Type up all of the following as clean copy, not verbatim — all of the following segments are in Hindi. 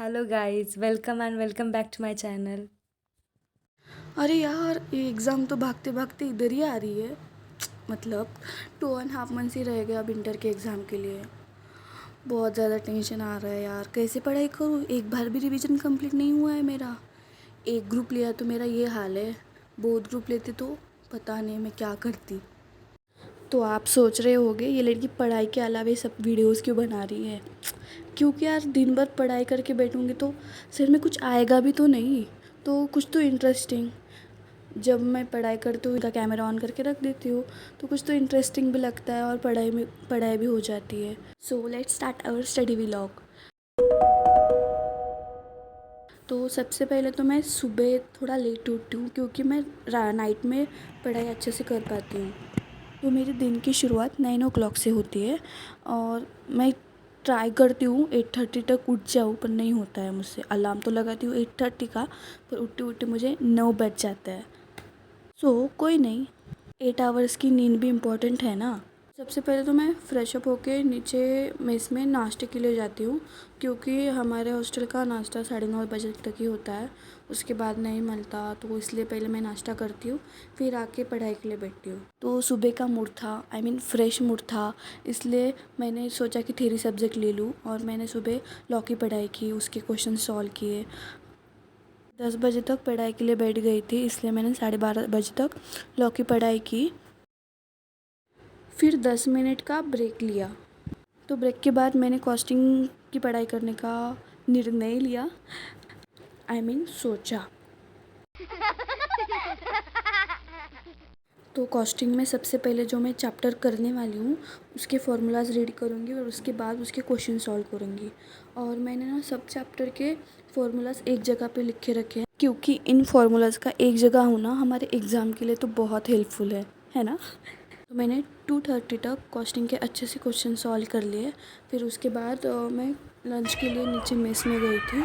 Hello guys, welcome and welcome back to my channel. अरे यार ये एग्ज़ाम तो भागते भागते इधर ही आ रही है। मतलब 2.5 मंथ्स ही रह गया अब इंटर के एग्ज़ाम के लिए। बहुत ज़्यादा टेंशन आ रहा है यार, कैसे पढ़ाई करूँ? एक बार भी रिवीजन कंप्लीट नहीं हुआ है मेरा। एक ग्रुप लिया तो मेरा ये हाल है, बहुत ग्रुप लेते तो पता नहीं मैं क्या करती। तो आप सोच रहे होगे ये लड़की पढ़ाई के अलावा ये सब वीडियोस क्यों बना रही है? क्योंकि यार दिन भर पढ़ाई करके बैठूँगी तो सिर में कुछ आएगा भी तो नहीं, तो कुछ तो इंटरेस्टिंग। जब मैं पढ़ाई करती हूँ इनका कैमरा ऑन करके रख देती हूँ तो कुछ तो इंटरेस्टिंग भी लगता है और पढ़ाई भी हो जाती है। So let's start our study vlog. तो सबसे पहले तो मैं सुबह थोड़ा लेट उठती हूँ क्योंकि मैं नाइट में पढ़ाई अच्छे से कर पाती हूँ। तो मेरे दिन की शुरुआत 9 o'clock से होती है और मैं ट्राई करती हूँ 8:30 तक उठ जाऊँ, पर नहीं होता है मुझसे। अलार्म तो लगाती हूँ 8:30 का, पर उठते उठते मुझे 9 बज जाता है। कोई नहीं, 8 आवर्स की नींद भी इम्पोर्टेंट है ना। सबसे पहले तो मैं फ्रेश अप होके नीचे मेस में नाश्ते के लिए जाती हूँ क्योंकि हमारे हॉस्टल का नाश्ता 9:30 बजे तक ही होता है, उसके बाद नहीं मिलता। तो इसलिए पहले मैं नाश्ता करती हूँ, फिर आके पढ़ाई के लिए बैठती हूँ। तो सुबह का मूड था, फ्रेश मूड था, इसलिए मैंने सोचा कि थ्योरी सब्जेक्ट ले लूँ और मैंने सुबह लॉ की पढ़ाई की, उसके क्वेश्चन सॉल्व किए। 10 बजे तक पढ़ाई के लिए बैठ गई थी, इसलिए मैंने 12:30 बजे तक लॉ की पढ़ाई की। फिर 10 मिनट का ब्रेक लिया। तो ब्रेक के बाद मैंने कॉस्टिंग की पढ़ाई करने का निर्णय लिया। सोचा। तो कॉस्टिंग में सबसे पहले जो मैं चैप्टर करने वाली हूँ उसके फॉर्मूलाज रीड करूँगी और उसके बाद उसके क्वेश्चन सॉल्व करूँगी। और मैंने ना सब चैप्टर के फॉर्मूलाज एक जगह पे लिख के रखे हैं क्योंकि इन फॉर्मूलाज का एक जगह होना हमारे एग्ज़ाम के लिए तो बहुत हेल्पफुल है ना। तो मैंने 2:30 तक कॉस्टिंग के अच्छे से क्वेश्चन सॉल्व कर लिए। फिर उसके बाद मैं लंच के लिए नीचे मेस में गई थी।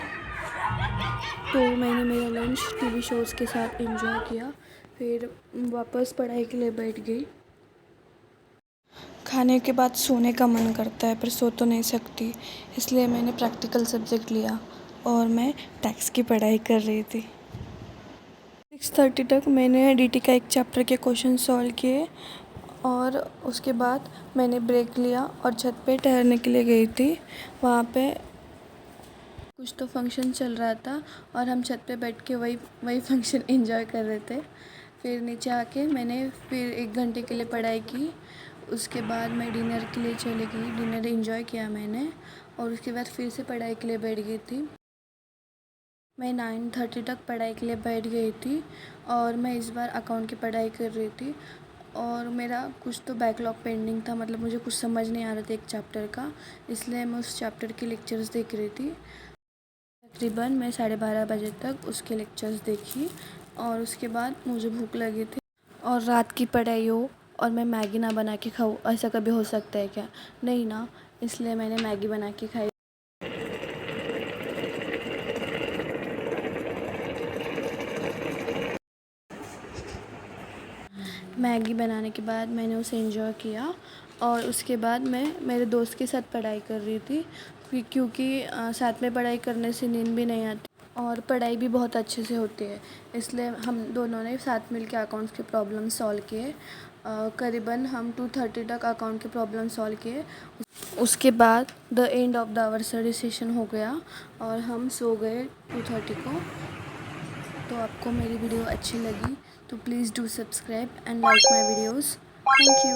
तो मैंने मेरा लंच टीवी शोज़ के साथ एंजॉय किया, फिर वापस पढ़ाई के लिए बैठ गई। खाने के बाद सोने का मन करता है पर सो तो नहीं सकती, इसलिए मैंने प्रैक्टिकल सब्जेक्ट लिया और मैं टैक्स की पढ़ाई कर रही थी। 6:30 तक मैंने डीटी का एक चैप्टर के क्वेश्चन सॉल्व किए और उसके बाद मैंने ब्रेक लिया और छत पे टहलने के लिए गई थी। वहाँ पे कुछ तो फंक्शन चल रहा था और हम छत पे बैठ के वही फंक्शन एंजॉय कर रहे थे। फिर नीचे आके मैंने फिर 1 घंटे के लिए पढ़ाई की। उसके बाद मैं डिनर के लिए चली गई, डिनर एंजॉय किया मैंने और उसके बाद फिर से पढ़ाई के लिए बैठ गई थी। मैं 9:30 तक पढ़ाई के लिए बैठ गई थी और मैं इस बार अकाउंट की पढ़ाई कर रही थी। और मेरा कुछ तो बैकलॉग पेंडिंग था, मतलब मुझे कुछ समझ नहीं आ रहा था एक चैप्टर का, इसलिए मैं उस चैप्टर के लेक्चर्स देख रही थी। तकरीबन मैं 12:30 बजे तक उसके लेक्चर्स देखी और उसके बाद मुझे भूख लगी थी। और रात की पढ़ाई हो और मैं मैगी ना बना के खाऊँ, ऐसा कभी हो सकता है क्या? नहीं ना, इसलिए मैंने मैगी बना के खाई। मैगी बनाने के बाद मैंने उसे एंजॉय किया और उसके बाद मैं मेरे दोस्त के साथ पढ़ाई कर रही थी क्योंकि साथ में पढ़ाई करने से नींद भी नहीं आती और पढ़ाई भी बहुत अच्छे से होती है, इसलिए हम दोनों ने साथ मिलकर अकाउंट्स के प्रॉब्लम सॉल्व किए। करीबन हम 2:30 तक अकाउंट के प्रॉब्लम सॉल्व किए। उसके बाद the end of the our study session हो गया और हम सो गए 2:30 को। तो आपको मेरी वीडियो अच्छी लगी तो please do subscribe and like my videos. Thank you.